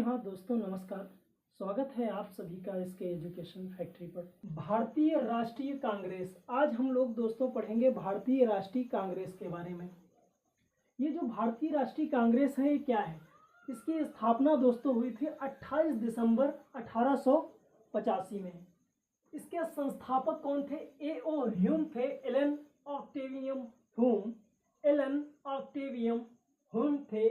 हाँ दोस्तों, नमस्कार। स्वागत है आप सभी का इसके एजुकेशन फैक्ट्री पर। भारतीय राष्ट्रीय कांग्रेस, आज हम लोग दोस्तों पढ़ेंगे भारतीय राष्ट्रीय कांग्रेस के बारे में। ये जो भारतीय राष्ट्रीय कांग्रेस है ये क्या है? इसकी स्थापना दोस्तों हुई थी 28 दिसंबर 1885 में। इसके संस्थापक कौन थे? A.O. ह्यूम थे। एलन ऑक्टेवियम ह्यूम थे।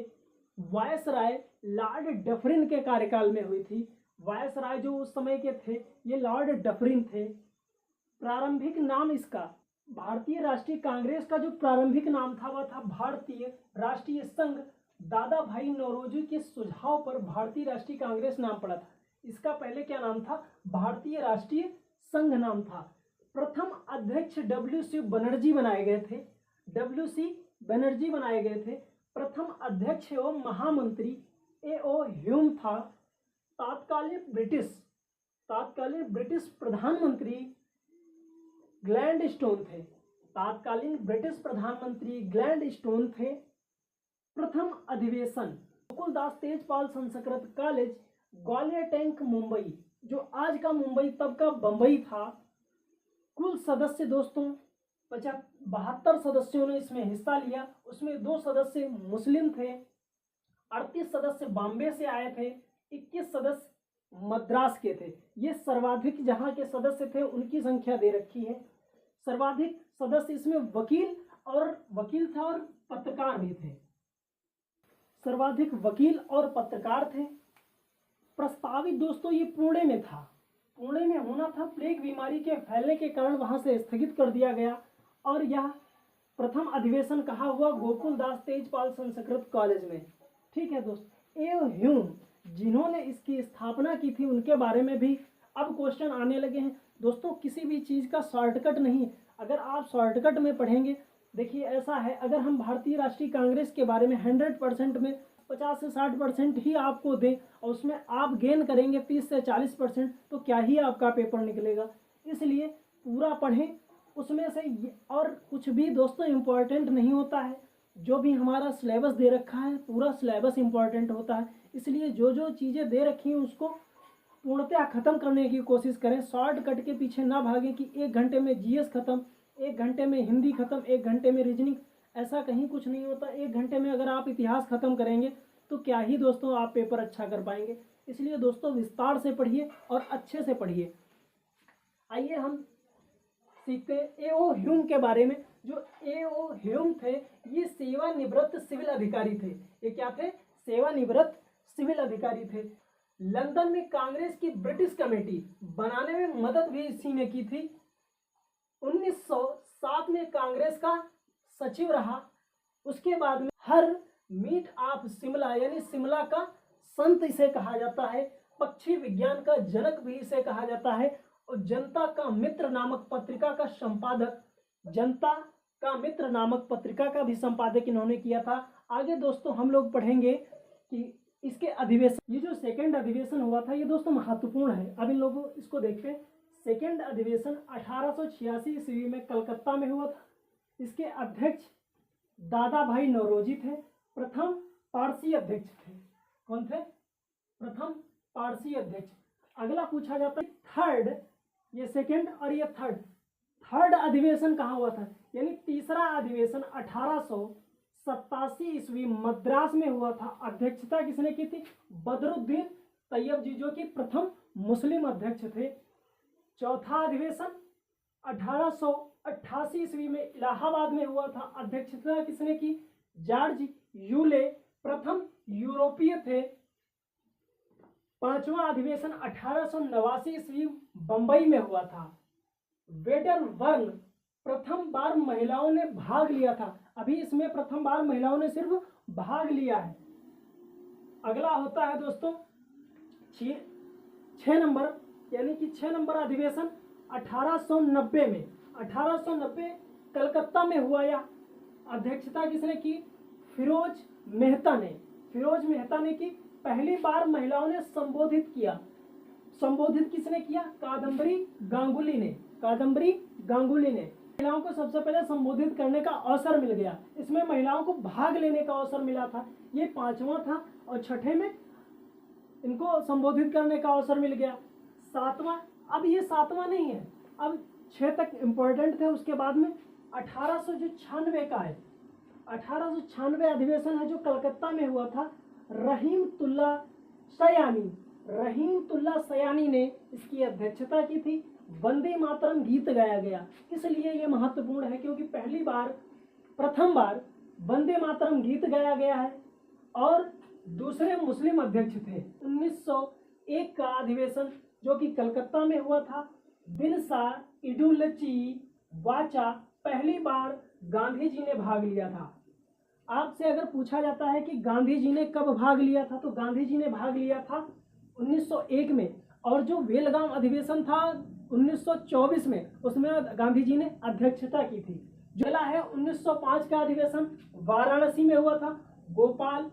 वायसराय लॉर्ड डफरिन के कार्यकाल में हुई थी। वायसराय जो उस समय के थे ये लॉर्ड डफरिन थे। प्रारंभिक नाम इसका, भारतीय राष्ट्रीय कांग्रेस का जो प्रारंभिक नाम था वह था भारतीय राष्ट्रीय संघ। दादा भाई नौरोजी के सुझाव पर भारतीय राष्ट्रीय कांग्रेस नाम पड़ा था। इसका पहले क्या नाम था? भारतीय राष्ट्रीय संघ नाम था। प्रथम अध्यक्ष WC बनर्जी बनाए गए थे। WC बनर्जी बनाए गए थे। प्रथम अध्यक्ष एवं महामंत्री A.O. ह्यूम था। तात्कालीन ब्रिटिश प्रधानमंत्री ग्लैडस्टोन थे। तात्कालीन ब्रिटिश प्रधानमंत्री ग्लैडस्टोन थे। प्रथम अधिवेशन गोकुलदास तेजपाल संस्कृत कॉलेज, ग्वालियर टैंक, मुंबई, जो आज का मुंबई तब का बंबई था। कुल सदस्य दोस्तों 72 सदस्यों ने इसमें हिस्सा लिया। उसमें 2 सदस्य मुस्लिम थे, 38 सदस्य बॉम्बे से आए थे, 21 सदस्य मद्रास के थे। ये सर्वाधिक जहां के सदस्य थे उनकी संख्या दे रखी है। सर्वाधिक सदस्य इसमें वकील थे और पत्रकार भी थे। सर्वाधिक वकील और पत्रकार थे। प्रस्तावित दोस्तों ये पुणे में था। पुणे में होना था। प्लेग बीमारी के फैलने के कारण वहां से स्थगित कर दिया गया और यह प्रथम अधिवेशन कहा हुआ गोकुलदास तेजपाल संस्कृत कॉलेज में। ठीक है दोस्तों, A.O. ह्यूम जिन्होंने इसकी स्थापना की थी उनके बारे में भी अब क्वेश्चन आने लगे हैं। दोस्तों किसी भी चीज़ का शॉर्टकट नहीं है। अगर आप शॉर्टकट में पढ़ेंगे, देखिए ऐसा है, अगर हम भारतीय राष्ट्रीय कांग्रेस के बारे में 100% में 50 से 60% ही आपको दें और उसमें आप गेन करेंगे 30 से 40%, तो क्या ही आपका पेपर निकलेगा। इसलिए पूरा पढ़ें, उसमें से और कुछ भी दोस्तों इम्पोर्टेंट नहीं होता है। जो भी हमारा सिलेबस दे रखा है पूरा सिलेबस इम्पोर्टेंट होता है। इसलिए जो जो चीज़ें दे रखी हैं उसको पूर्णतः ख़त्म करने की कोशिश करें। शॉर्टकट के पीछे ना भागें कि 1 घंटे में GS ख़त्म, 1 घंटे में हिंदी ख़त्म, 1 घंटे में रीजनिंग। ऐसा कहीं कुछ नहीं होता। 1 घंटे में अगर आप इतिहास ख़त्म करेंगे तो क्या ही दोस्तों आप पेपर अच्छा कर पाएंगे। इसलिए दोस्तों विस्तार से पढ़िए और अच्छे से पढ़िए। आइए हम सीखते हैं A.O. ह्यूम के बारे में। जो A.O. ह्यूम थे ये सेवानिवृत्त सिविल अधिकारी थे। ये क्या थे? सेवानिवृत्त सिविल अधिकारी थे। लंदन में कांग्रेस की ब्रिटिश कमेटी बनाने में मदद भी इसी ने की थी। 1907 में कांग्रेस का सचिव रहा। उसके बाद में हर मीट ऑफ शिमला यानी शिमला का संत इसे कहा जाता है। पक्षी विज्ञान का जनक भी इसे कहा जाता है। और जनता का मित्र नामक पत्रिका का संपादक, जनता का मित्र नामक पत्रिका का भी संपादक इन्होंने किया था। आगे दोस्तों हम लोग पढ़ेंगे कि इसके अधिवेशन, ये जो सेकंड अधिवेशन हुआ था ये दोस्तों महत्वपूर्ण है। अब इन लोगों इसको देखते हैं। सेकंड अधिवेशन 1886 ईस्वी में कलकत्ता में हुआ था। इसके अध्यक्ष दादा भाई नौरोजी थे। प्रथम पारसी अध्यक्ष थे। कौन थे? प्रथम पारसी अध्यक्ष। अगला पूछा जाता है थर्ड, ये सेकंड और ये थर्ड अधिवेशन कहाँ हुआ था? यानी तीसरा अधिवेशन 1887 ईस्वी मद्रास में हुआ था। अध्यक्षता किसने की थी? बदरुद्दीन तैयब जी, जो कि प्रथम मुस्लिम अध्यक्ष थे। चौथा अधिवेशन 1888 ईस्वी में इलाहाबाद में हुआ था। अध्यक्षता किसने की? जॉर्ज यूले, प्रथम यूरोपीय थे। पांचवा अधिवेशन 1889 ईस्वी बंबई में हुआ था। वेडरबर्न, प्रथम बार महिलाओं ने भाग लिया था। अभी इसमें प्रथम बार महिलाओं ने सिर्फ भाग लिया है। अगला होता है दोस्तों 6 नंबर, यानी कि 6 नंबर अधिवेशन 1890 में। 1890 कलकत्ता में हुआ। यह अध्यक्षता किसने की? फिरोज मेहता ने की। पहली बार महिलाओं ने संबोधित किया। संबोधित किसने किया? कादम्बरी गांगुली ने। महिलाओं को सबसे पहले संबोधित करने का अवसर मिल गया। इसमें महिलाओं को भाग लेने का अवसर मिला था। ये 5वां था। और छठे में इनको संबोधित करने का अवसर मिल गया। सातवां, अब ये सातवां नहीं है, अब 6 तक इम्पोर्टेंट थे, उसके बाद में 1896 का है, 1896 अधिवेशन है जो कलकत्ता में हुआ था। रहीमतुल्लाह सयानी ने इसकी अध्यक्षता की थी। वंदे मातरम गीत गाया गया, इसलिए ये महत्वपूर्ण है क्योंकि प्रथम बार वंदे मातरम गीत गाया गया है। और दूसरे मुस्लिम अध्यक्ष थे। 1901 का अधिवेशन जो कि कलकत्ता में हुआ था। बिनसा इडुलची वाचा, पहली बार गांधी जी ने भाग लिया था। आपसे अगर पूछा जाता है कि गांधी जी ने कब भाग लिया था, तो गांधी जी ने भाग लिया था 1901 में, और जो बेलगाम अधिवेशन था 1924 में, उसमें गांधी जी ने अध्यक्षता की थी। जो है 1905 का अधिवेशन वाराणसी में हुआ था। गोपाल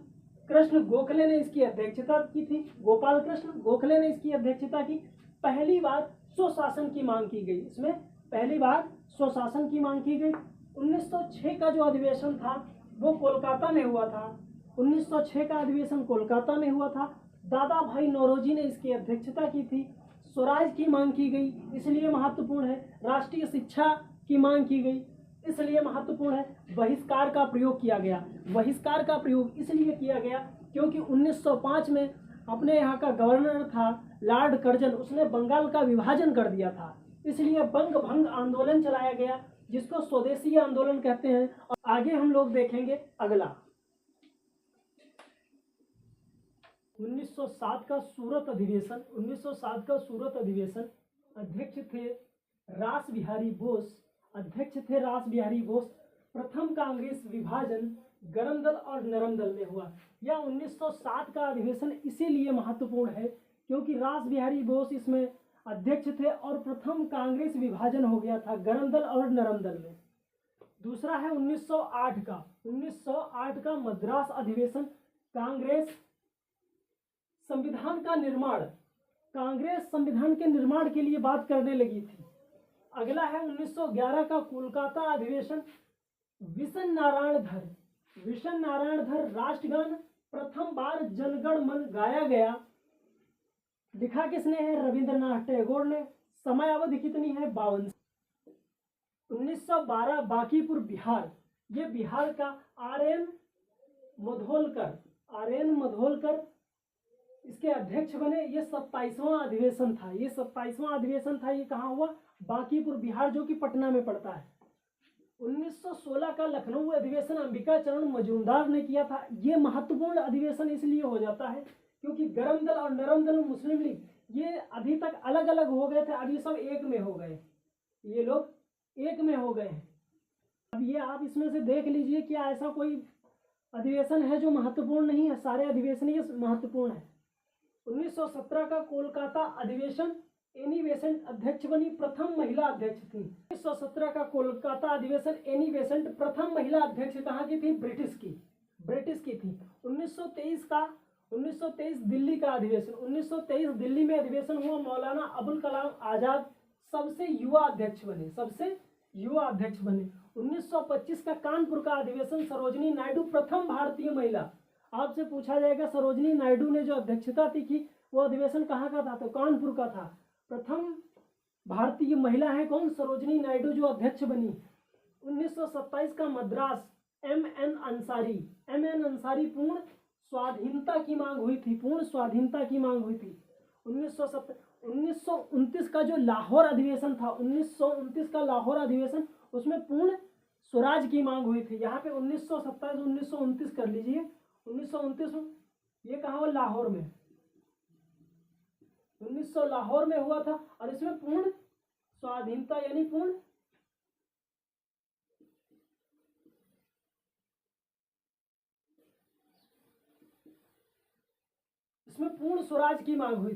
कृष्ण गोखले ने इसकी अध्यक्षता की थी। गोपाल कृष्ण गोखले ने इसकी अध्यक्षता की। पहली बार स्वशासन की मांग की गई, इसमें पहली बार स्वशासन की मांग की गई। 1906 का जो अधिवेशन था वो कोलकाता में हुआ था। 1906 का अधिवेशन कोलकाता में हुआ था। दादा भाई नौरोजी ने इसकी अध्यक्षता की थी। स्वराज की मांग की गई, इसलिए महत्वपूर्ण है। राष्ट्रीय शिक्षा की मांग की गई, इसलिए महत्वपूर्ण है। बहिष्कार का प्रयोग किया गया, बहिष्कार का प्रयोग इसलिए किया गया क्योंकि 1905 में अपने यहाँ का गवर्नर था लॉर्ड कर्जन, उसने बंगाल का विभाजन कर दिया था, इसलिए बंग भंग आंदोलन चलाया गया, जिसको स्वदेशी आंदोलन कहते हैं। और आगे हम लोग देखेंगे अगला 1907 का सूरत अधिवेशन। 1907 का सूरत अधिवेशन, अध्यक्ष थे रास बिहारी बोस, अध्यक्ष थे रास बिहारी बोस। प्रथम कांग्रेस विभाजन गरम दल और नरम दल में हुआ। यह 1907 का अधिवेशन इसीलिए महत्वपूर्ण है क्योंकि रास बिहारी बोस इसमें अध्यक्ष थे और प्रथम कांग्रेस विभाजन हो गया था गरम दल और नरम दल में। दूसरा है 1908 का, 1908 का मद्रास अधिवेशन। कांग्रेस संविधान का निर्माण, कांग्रेस संविधान के निर्माण के लिए बात करने लगी थी। अगला है 1911 का कोलकाता अधिवेशन। विशन नारायण धर राष्ट्रगान प्रथम बार जनगण मन गाया गया। लिखा किसने है? रविंद्रनाथ टैगोर ने। समय अवधि कितनी है? 52। 1912 बांकीपुर बिहार, ये बिहार का आर.एन. मधोलकर इसके अध्यक्ष बने। ये 27वां अधिवेशन था, ये 27वां अधिवेशन था। ये कहाँ हुआ? बांकीपुर बिहार, जो कि पटना में पड़ता है। 1916 का लखनऊ अधिवेशन अंबिका चरण मजूमदार ने किया था। ये महत्वपूर्ण अधिवेशन इसलिए हो जाता है क्योंकि गरम दल और नरम दल मुस्लिम लीग ये अभी तक अलग अलग हो गए थे, अभी सब एक में हो गए, ये लोग एक में हो गए हैं। अब ये आप इसमें से देख लीजिए क्या ऐसा कोई अधिवेशन है जो महत्वपूर्ण नहीं है? सारे अधिवेशन ये महत्वपूर्ण है। 1917 का कोलकाता अधिवेशन एनी बेसेंट अध्यक्ष बनी, प्रथम महिला अध्यक्ष थी। 1917 का कोलकाता अधिवेशन एनी बेसेंट प्रथम महिला अध्यक्ष कहाँ की थी? ब्रिटिश की थी। 1923 दिल्ली का अधिवेशन, 1923 दिल्ली में अधिवेशन हुआ। मौलाना अबुल कलाम आजाद सबसे युवा अध्यक्ष बने। 1925 का कानपुर का अधिवेशन, सरोजनी नायडू प्रथम भारतीय महिला। आपसे पूछा जाएगा सरोजनी नायडू ने जो अध्यक्षता की वो अधिवेशन कहाँ का था? तो कानपुर का था। प्रथम भारतीय महिला है कौन? सरोजनी नायडू, जो अध्यक्ष बनी। 1927 का मद्रास, एम.एन. अंसारी पूर्ण स्वाधीनता की मांग हुई थी, 1929 का जो लाहौर अधिवेशन था, 1929 का लाहौर अधिवेशन, उसमें पूर्ण स्वराज की मांग हुई थी। यहाँ पे 1927 1929 कर लीजिए। 1929 ये कहाँ हुआ? लाहौर में। 1900 लाहौर में हुआ था और इसमें पूर्ण स्वाधीनता यानी पूर्ण इसमें पूर्ण स्वराज की मांग हुई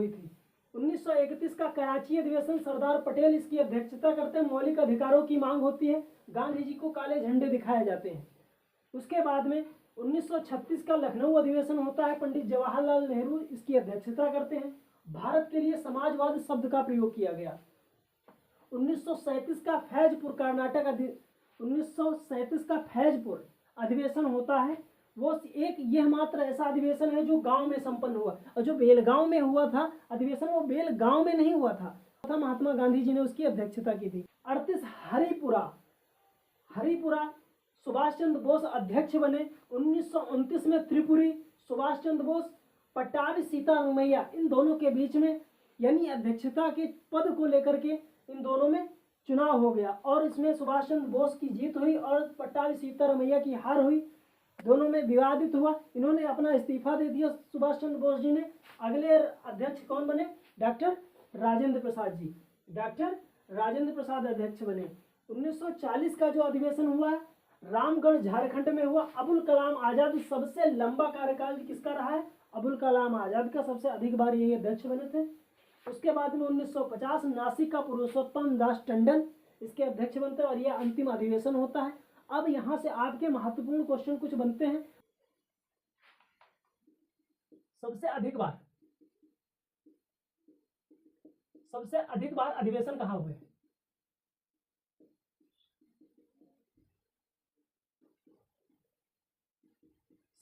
थी, 1931 का कराची अधिवेशन, सरदार पटेल इसकी अध्यक्षता करते हैं। मौलिक अधिकारों की मांग होती है, गांधी जी को काले झंडे दिखाए जाते हैं। उसके बाद में 1936 का लखनऊ अधिवेशन होता है, पंडित जवाहरलाल नेहरू इसकी अध्यक्षता करते हैं। भारत के लिए समाजवाद शब्द का प्रयोग किया गया। 1937 का फैजपुर कर्नाटक 1937 का फैजपुर अधिवेशन होता है। वो एक यह मात्र ऐसा अधिवेशन है जो गांव में संपन्न हुआ, और जो बेलगांव में हुआ था अधिवेशन, वो बेलगांव में नहीं हुआ था, महात्मा गांधी जी ने उसकी अध्यक्षता की थी। 38 हरिपुरा सुभाष चंद्र बोस अध्यक्ष बने। 1929 में त्रिपुरी सुभाष चंद्र बोस, पट्टाभी सीतारमैया, इन दोनों के बीच में यानी अध्यक्षता के पद को लेकर के इन दोनों में चुनाव हो गया, और इसमें सुभाष चंद्र बोस की जीत हुई और पट्टाभी सीतारमैया की हार हुई। दोनों में विवादित हुआ, इन्होंने अपना इस्तीफा दे दिया सुभाष चंद्र बोस जी ने। अगले अध्यक्ष कौन बने? डॉक्टर राजेंद्र प्रसाद जी। डॉक्टर राजेंद्र प्रसाद अध्यक्ष बने। 1940 का जो अधिवेशन हुआ रामगढ़ झारखंड में हुआ। अबुल कलाम आजाद, सबसे लंबा कार्यकाल किसका रहा है? अबुल कलाम आजाद का, सबसे अधिक बार यही अध्यक्ष बने थे। उसके बाद में 1950 नासिक का पुरुषोत्तम दास टंडन इसके अध्यक्ष बनते हैं, और यह अंतिम अधिवेशन होता है। अब यहाँ से आपके महत्वपूर्ण क्वेश्चन कुछ बनते हैं। सबसे अधिक बार अधिवेशन कहाँ हुए?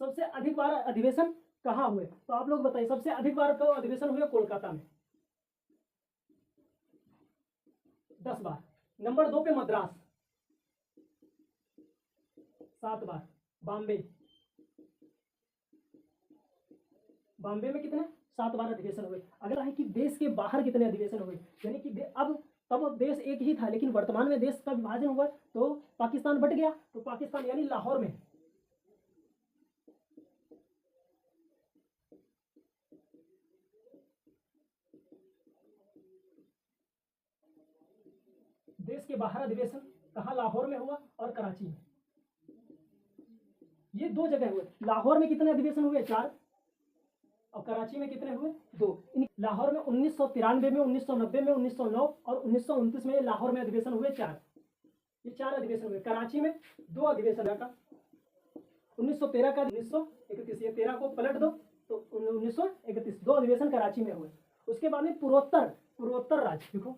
सबसे अधिक बार अधिवेशन कहाँ हुए? तो आप लोग बताइए। सबसे अधिक बार तो अधिवेशन हुए कोलकाता में, 10 बार। नंबर 2 पे मद्रास, 7 बार। बॉम्बे में कितने? 7 बार अधिवेशन हुए। अगर है कि देश के बाहर कितने अधिवेशन हुए, यानी कि अब तब देश एक ही था, लेकिन वर्तमान में देश का विभाजन हुआ तो पाकिस्तान बट गया, तो पाकिस्तान यानी लाहौर में। देश के बाहर अधिवेशन कहाँ? लाहौर में हुआ और कराची में, ये 2 जगह हुए। लाहौर में कितने अधिवेशन हुए? 4, और कराची में कितने हुए? 2। लाहौर में 1993 में, 1990 में, 1909 और 1929 में लाहौर में अधिवेशन हुए 4। ये 4 अधिवेशन हुए। कराची में 2 अधिवेशन का, 1913 का, 1931। ये 13 को पलट दो तो 1931, 2 अधिवेशन कराची में हुए। उसके बाद में पूर्वोत्तर राज्य देखो,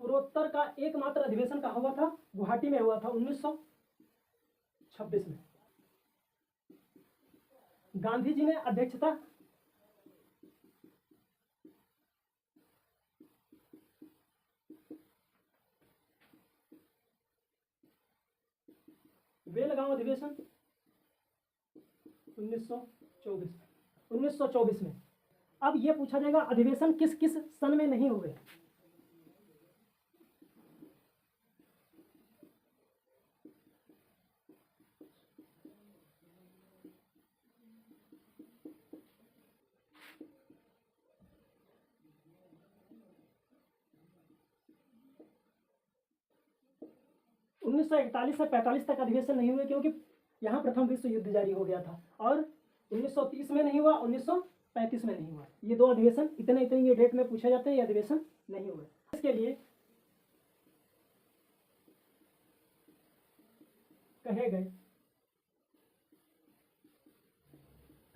पूर्वोत्तर का एकमात्र अधिवेशन कहाँ हुआ था? गुवाहाटी में हुआ था 1926 में। गांधी जी ने अध्यक्षता, बेलगांव अधिवेशन 1924 में। अब यह पूछा जाएगा अधिवेशन किस किस सन में नहीं हुए? उन्नीस सौ 41 से 45 तक अधिवेशन नहीं हुए, क्योंकि यहाँ प्रथम विश्व युद्ध जारी हो गया था, और 1930 में नहीं हुआ, 1935 में नहीं हुआ। ये 2 अधिवेशन इतने ये डेट में पूछे जाते हैं, ये अधिवेशन नहीं हुए। इसके लिए कहे गए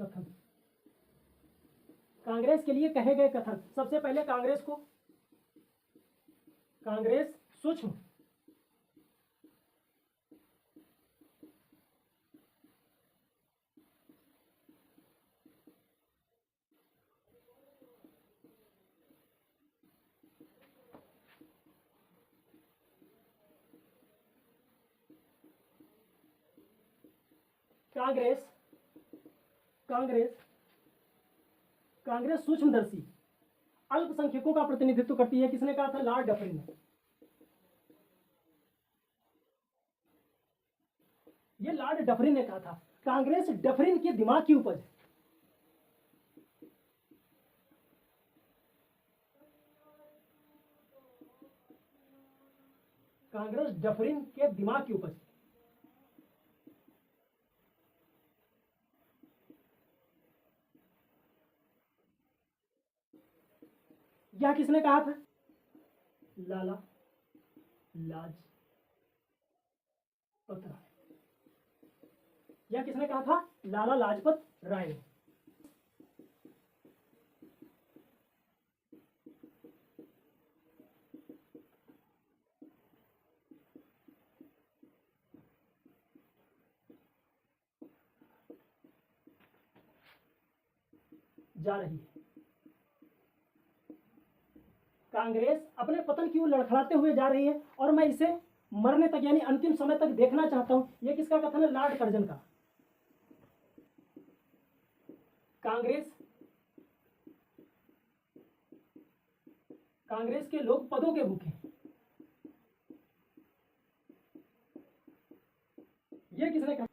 कथन, कांग्रेस के लिए कहे गए कथन। सबसे पहले कांग्रेस सूक्ष्म कांग्रेस सूक्ष्मदर्शी अल्पसंख्यकों का प्रतिनिधित्व करती है। किसने कहा था? लॉर्ड डफरिन ने। ये लॉर्ड डफरिन ने कहा था। कांग्रेस डफरिन के दिमाग की उपज है। कांग्रेस डफरिन के दिमाग की उपज। यह किसने कहा था? लाला लाजपत राय। यह किसने कहा था? लाला लाजपत राय ने। जा रही है। कांग्रेस अपने पतन की ओर लड़खड़ाते हुए जा रही है और मैं इसे मरने तक यानी अंतिम समय तक देखना चाहता हूं। यह किसका कथन है? लॉर्ड कर्जन का। कांग्रेस के लोग पदों के भूखे हैं। यह किसने कहा?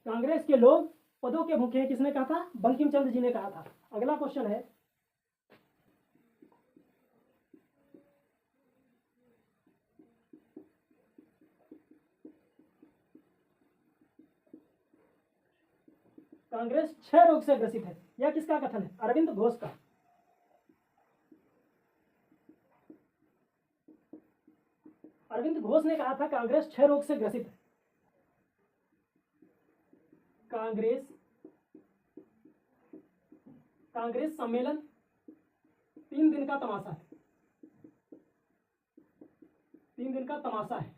कांग्रेस के लोग पदों के भूखे हैं, किसने कहा था? बंकिम चंद्र जी ने कहा था। अगला क्वेश्चन है, कांग्रेस क्षय रोग से ग्रसित है। यह किसका कथन है? अरविंद घोष का। अरविंद घोष ने कहा था कांग्रेस क्षय रोग से ग्रसित है। कांग्रेस सम्मेलन 3 दिन का तमाशा है। 3 दिन का तमाशा है।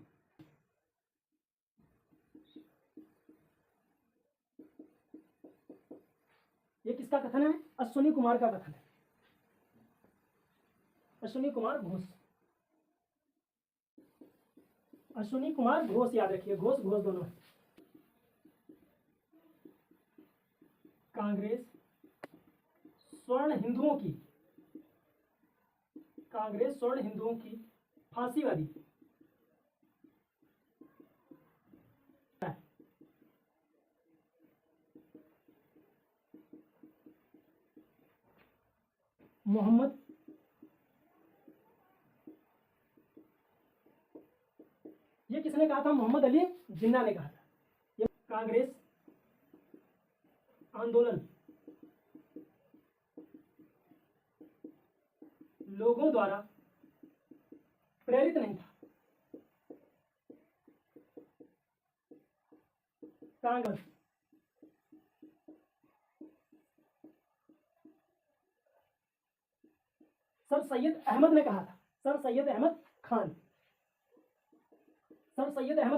ये किसका कथन है? अश्विनी कुमार का कथन है। अश्विनी कुमार घोष। अश्विनी कुमार घोष, याद रखिए, घोष घोष दोनों है। कांग्रेस स्वर्ण हिंदुओं की फांसीवादी मोहम्मद ये किसने कहा था? मोहम्मद अली जिन्ना ने कहा था। ये कांग्रेस आंदोलन लोगों द्वारा प्रेरित नहीं था। कांग्रेस सर सैयद अहमद ने कहा था। सर सैयद अहमद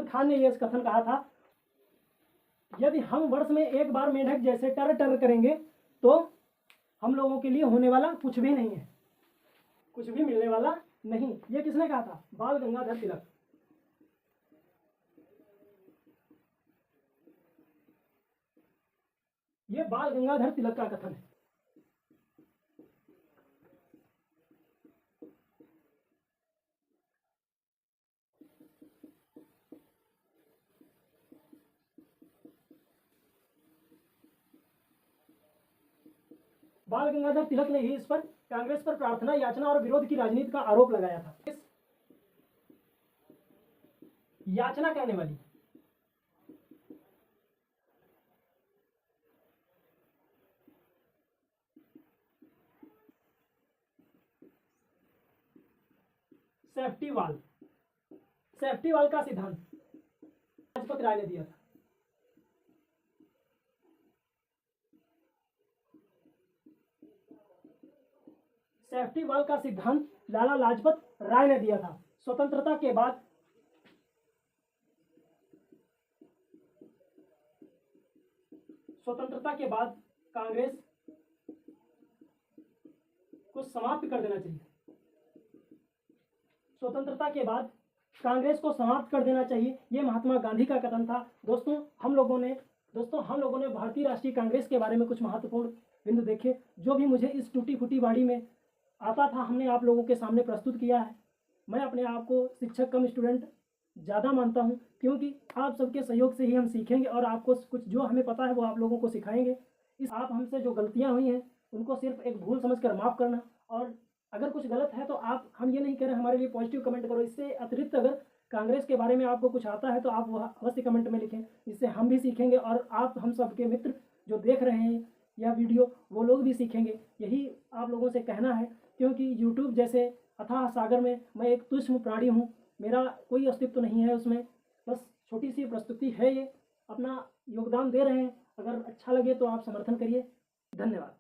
खान ने यह कथन कहा था, यदि हम वर्ष में एक बार मेंढक जैसे टर टर करेंगे तो हम लोगों के लिए होने वाला कुछ भी नहीं है, कुछ भी मिलने वाला नहीं। यह किसने कहा था? बाल गंगाधर तिलक। यह बाल गंगाधर तिलक का कथन है। बाल गंगाधर तिलक ने ही इस पर कांग्रेस पर प्रार्थना, याचना और विरोध की राजनीति का आरोप लगाया था। याचना करने वाली सेफ्टी वाल का सिद्धांत लाजपत राय ने दिया था। सेफ्टी वाल का सिद्धांत लाला लाजपत राय ने दिया था। स्वतंत्रता के बाद कांग्रेस को समाप्त कर देना चाहिए। स्वतंत्रता के बाद कांग्रेस को समाप्त कर देना चाहिए, यह महात्मा गांधी का कथन था। दोस्तों हम लोगों ने भारतीय राष्ट्रीय कांग्रेस के बारे में कुछ महत्वपूर्ण बिंदु देखे, जो भी मुझे इस टूटी फूटी बाड़ी में आता था हमने आप लोगों के सामने प्रस्तुत किया है। मैं अपने आप को शिक्षक कम स्टूडेंट ज़्यादा मानता हूं, क्योंकि आप सबके सहयोग से ही हम सीखेंगे और आपको कुछ जो हमें पता है वो आप लोगों को सिखाएंगे। आप हमसे जो गलतियां हुई हैं उनको सिर्फ एक भूल समझकर माफ़ करना, और अगर कुछ गलत है तो हम ये नहीं कह रहे हमारे लिए पॉजिटिव कमेंट करो। इससे अतिरिक्त अगर कांग्रेस के बारे में आपको कुछ आता है तो आप वह अवश्य कमेंट में लिखें, इससे हम भी सीखेंगे और आप हम सबके मित्र जो देख रहे हैं यह वीडियो वो लोग भी सीखेंगे। यही आप लोगों से कहना है, क्योंकि यूट्यूब जैसे अथाह सागर में मैं एक तुच्छ प्राणी हूँ, मेरा कोई अस्तित्व नहीं है उसमें, बस छोटी सी प्रस्तुति है, ये अपना योगदान दे रहे हैं। अगर अच्छा लगे तो आप समर्थन करिए। धन्यवाद।